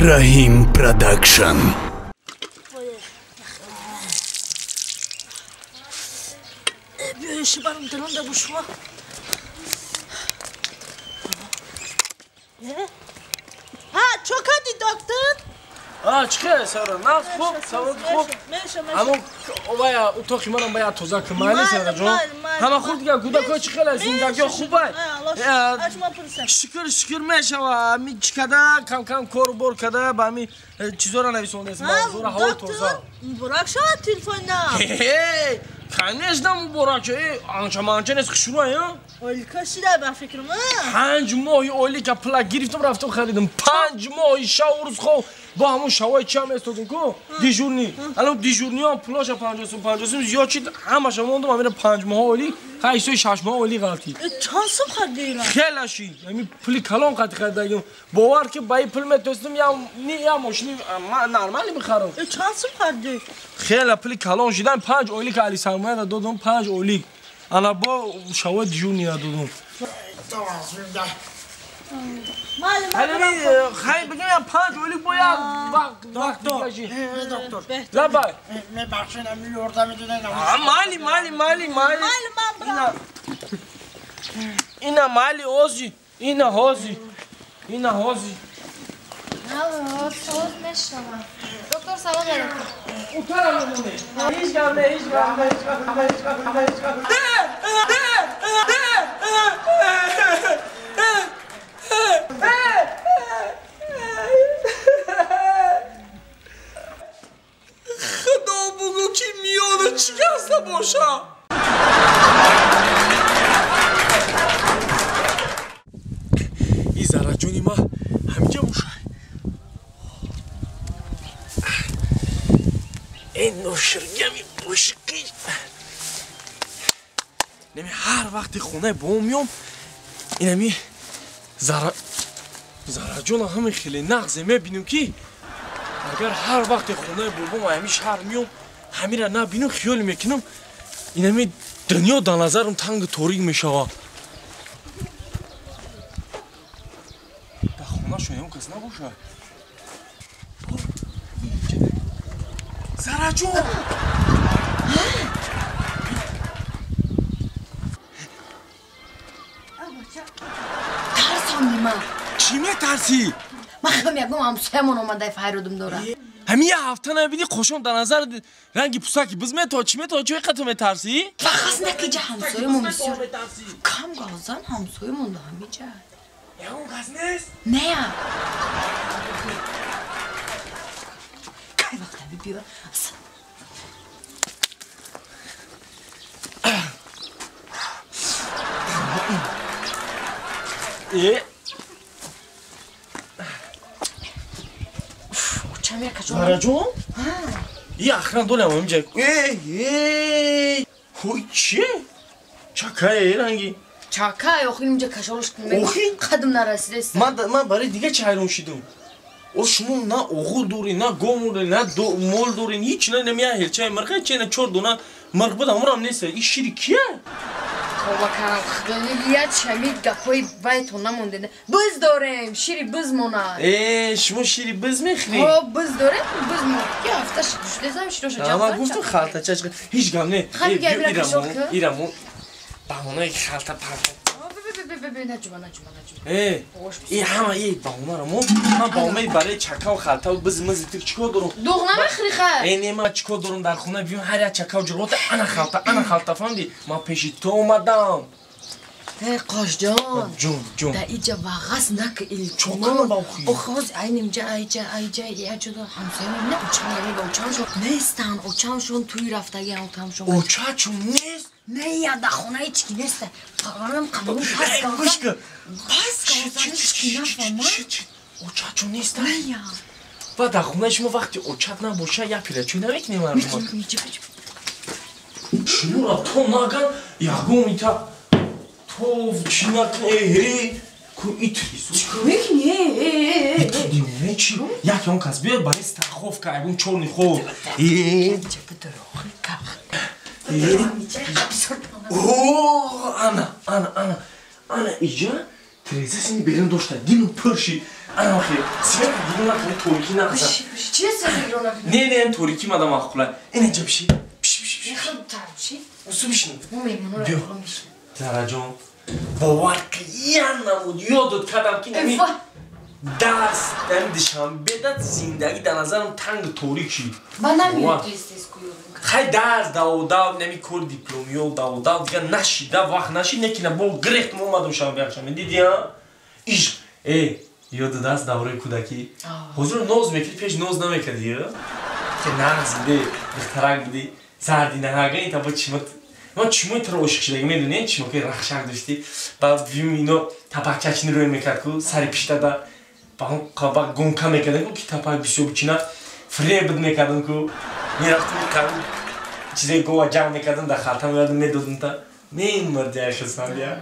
Rahim Production. işi varım dilan da bu şuma. Ha çok hadi doktor. چیکار سارا نه خوب سواد خوب اما باید اتاقی منم باید تازه کنم سارا جان همه خوب دیگه کودکا چی خیلی زندگی خوبه شکر میشوه می چیکده کم کم کار بار کده با می چیزا را نویسونده است موضوع را هوا تازه مبارک شد تلفن نه کنیش مبارک شد آنچه نیست که شروع یا اولی کسی ده به فکر من 5 ماهی اولی که پلاک گرفتم رفتم خریدم 5 ماهی شاورز خو با همون شوای چی هم استودیم کو دیجورنی الان دیجورنی هم پلاش 50 زیاد چید همش موندم همین 5 ماه اولی خیلی 6 ماه اولی غلطی چانسم خریدم خیلی شی یعنی پلی کلام خریدم باور که با پول میتونستم یا ماشینی نرمالی بخرم چانسم خریدم خیلی پلی کلام شدن 5 اولی که علی سرمایه دادم 5 اولی انا با شوای دیجورنی دادم خیلی بگم 5 اولی باید وقت باشی دکتر لبای بخشین امی یورده میدونن مالی اینا مالی اوزی اینا هازی نه سوز نشتم دکتر سلام علیکم اوتارم نمونه هیچ گمه خدا بگو که میاده چی هسته باشه این زرجونی ما همینجا باشه این نوشرگمی باشکی نمی هر وقتی خونه بام میام اینمی زرجون همین خیلی نغزه میبینیم که اگر هر وقت خونه بابام و همی شهر میام همی را نبینم خیال میکنم اینمی دنیا در نظرم تنگ تاریک میشوه در خونه شایم کس نباشه زرجون ترسم نیما چی میترسی؟ من خیلی میگم همسایمون اومده فریدم دوره همین یه هفته نبینی خوشم در نظر رنگی پوساکی بز میتا چی میتا چه قطع میترسی؟ فقط نکیجه همسایمون بسیار کم گازن همسایمون ده همیجه یا اون گاز نیست؟ نه که وقت بیا چه زرجون؟ یه اخران دولم همینجا خوی چیه؟ چاکایه رنگی؟ چاکای اخی اینجا کشالش کنم قدم نرسیده است من برای دیگه چای نوشیدم شما نه اوغول دوری نه گوموری نه مول دوری هیچ نه نمیه چای مرغ چای نه چور دونه مرغ بود امرم نیست این شیری کیه؟ بابا کنم خدایی یاد شمید گپای بایتون نمونده بز داریم شیری بز مونه شما شیری بز میخری؟ بز داریم بز مونه یه هفته شده زم شیروش جمع اما گفتم خالتا چشق هیچ گم نه خیلی گیرم کشاک ایرمون بهونه خالتا پرتا نجوم این همه این بهونه رمون من بهونه برای چکا و خالتا و بز مزیتر چیکار دارم دوغنه میخری خیر این من چیکار دارم در خونه بیام هر یک چکا و جلوت انا خالتا فهمیدی من پیش تو اومدم قاش جان جون در اینجا واقعا نک چوکان باوخی خواست اینجا ایجا یه جدا همسایه من نه اوچمشون نیستن اوچمشون توی رفتگی اوچمشون اوچمشون نیست؟ نه یا در خونه هیچکی نیسته قرارم قبول پس کن هیچکی نفهمه اوچمشون نیستن؟ نه یا و در خونه شما وقتی اوچت نباشه یا پیرچوی نمیکنی مردم شنو را تو نگن یگو میتا تو چی نکنی کو ایتریسو میکنی ایتو دیونه چی؟ یکی اون کس بیار برای استخوف که اگون چونی خوب چه بداره آخی که اوه انا اینجا Teresa seni berin doşta. Dilin pırşı. Anakı. Sibek dilin akını toriki naksa. Çiye sözü ona? Ne toriki madam akula. Enece bir şey. Piş. Ne kadar bir şey? Usu bir şey. Bu memnun Diyor. olmuş. Zarajon. Bavar kıyan namud yodut kadam ki nemi. Eyvah. Ders dem dişam bedat zindagi da nazarım tang toriki. Bana mı yüklüyseniz koyuyorum? Hay ders dav nemi kor diplom yol dav diye naşi da vah naşi nekine bol greht mi olmadım şam bir akşam. Dedi ya. İş. Yodu ders davroy kudaki. Huzur noz mekil peş noz namekil diyor. Ki nazide ihtarak bidi. Zardine hagani tabi çimit. Ama çimit troşkişle gmedine çimit rakhshak dıştı. Baz vimino tapakçaçını roy mekatku sari pişta da bana kabak gonka mekadın ku kitapa bisyo biçina fre bid mekadın ku miraqtım kan çize gova cam mekadın da khatam yardım medodun ta neyin mırdı yaşasın ya.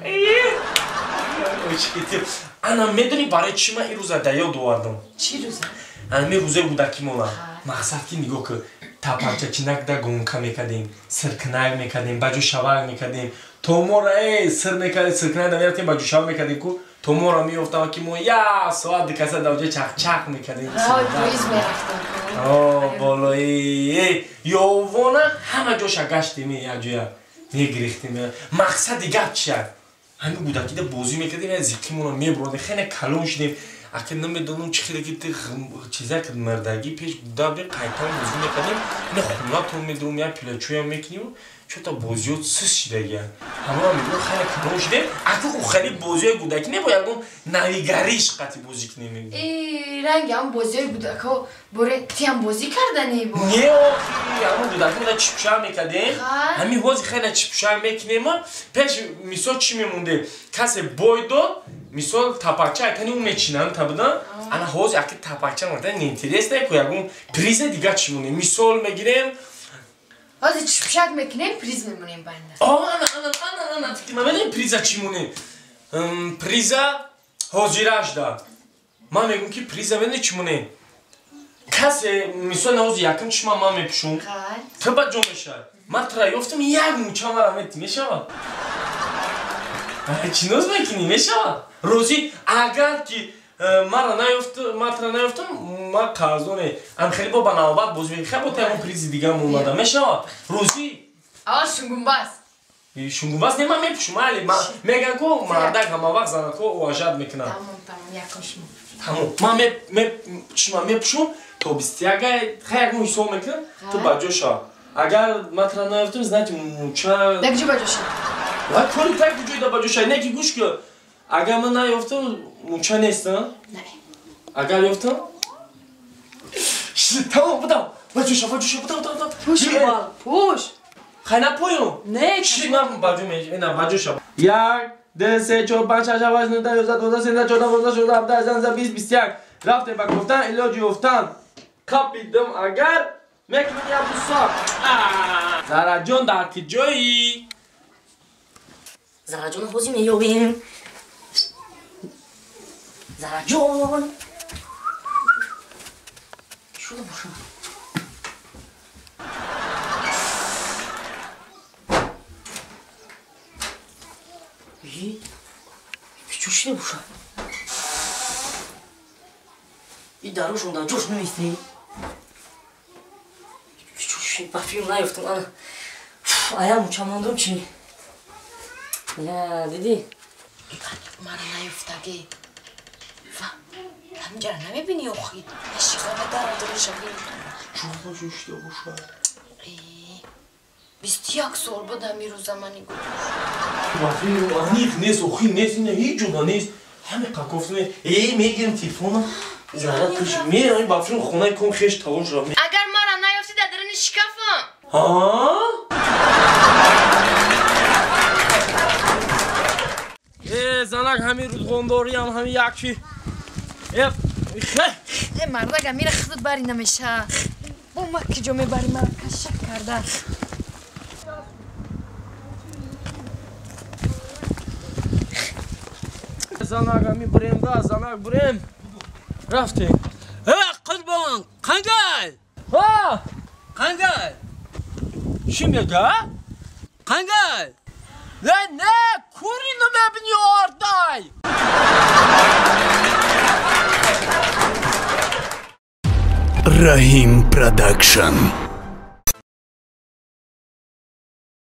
O çıkıtı. Ana medoni bare çima iruza dayo duvardım. Çiruza? Ana me ruze budakim ola. Maqsad ki nigo ki tapakçaçınak da gonka mekadın, sırkınak mekadın, bacu şavak mekadın. Tomora sır mekadın, sırkınak da vertem bacu şavak mekadın ku tomora mioftam ki mo ya saat dikasa davce çak mekadın. Ay poiz meraktım. Boloi yovona hama joşa gaştı mi ya joya. Ne giriştim ya. Maqsad gapçak. Hani budaki de bozu mekadın ya zikim ona mebrode khane kalon şidem. Akın ne donum çıkıda gitti çizak merdagi peş buda bir kaytan bozu mekadın. Ne xuna ton medrum ya pilaçoya mekniyo. Çota bozuyor sıs şidege. Ama mi bu khane kalon şidem. Akı o khali bozuya budaki ne boyagum navigariş qati bozik ne mi. Rengi am bozuyor budaka bore tiyam bozi kardani bu. Ne o ki ama budaki da çıpşa mekadın. Hami hozi khane çıpşa meknema. Peş miso çimi munde. Kase boydo misol tapakça aytani u meçinan tabıdan. Ana hozi akı tapakça mırda ne interes ne koyagum. Prize diga çimune. Misol megirem. Hadi çıpşak mekinem priz memunayım ben de. Ana fikirme benim priza çimune. Priza hozirajda. Ma megum ki priza benim çimune. Kase misol hozi yakın çima ma mepşun. Tıba comeşar. Matra yoftum yagum çamara metti meşava. Çinoz mekini meşava. Rozi agar ki mara nayoftum ma kazone. Am khali baba nabat bozbi khabo tamam prizi digam olmadı meşava. Rozi. Aa şungumbaz. Şungumbaz ne ma mepşum ali ma megan ko marda gama bak zana ko o ajad mekna. Tamam yakışma. Tamam. Ma mepşum to bistiaga khayag mu so mekna. To bajosha. Agar matra nayoftum znati mucha. Ne gücü bacışı? Vay koli tak gücü de bacosha ne ki guş ki. Agar ma nayoftum mucha nestan. Ne? Agar yoftum. İşte tamam bu da. Bacosha bu da. Puş bal. Puş. Khana poyo. Ne? Şi ma bacome ena bacosha. Ya dese çor pança javaz da yozat oda senda çoda boza şoda abda zanza biz bisyak. Rafte bak oftan eloji oftan. Kapidim agar mekmin ya busak. Zarajon da ki joy. Zarajon hozi meyovim. Zarajon. Şurada boşa. İyi. Küçük şey boşa. İdare şundan coşmuyor isteği. Küçük şey parfümler yaptım ana. Ayağım uçamandım ki. Ya dedi. Marana yuftagi. Fa. Tam canına mı biniyor ki? Eşi kadar aldırış abi. Çok işte boşa. Biz tiyak sorbadan bir o zamanı gördük. Bakıyorum anik ne sohi ne hiç oda ne. Hemen kakofne. Megirim telefona. Zara kış. Me bakıyorum xonay kon xeş tavuş ra. Agar marana yufti dedirin şikafım. Ha? Zanak hami rudgondoriyam hami yakfi. مردا گمیره خود باری نمیشه با ما که جو میبری من کشک کرده Zanak hami burem da zanak burem. Rafte. قربان قنقل Ha! قنقل Şimdi ga? قنقل نه کورینو ببینی آردای Rahim Production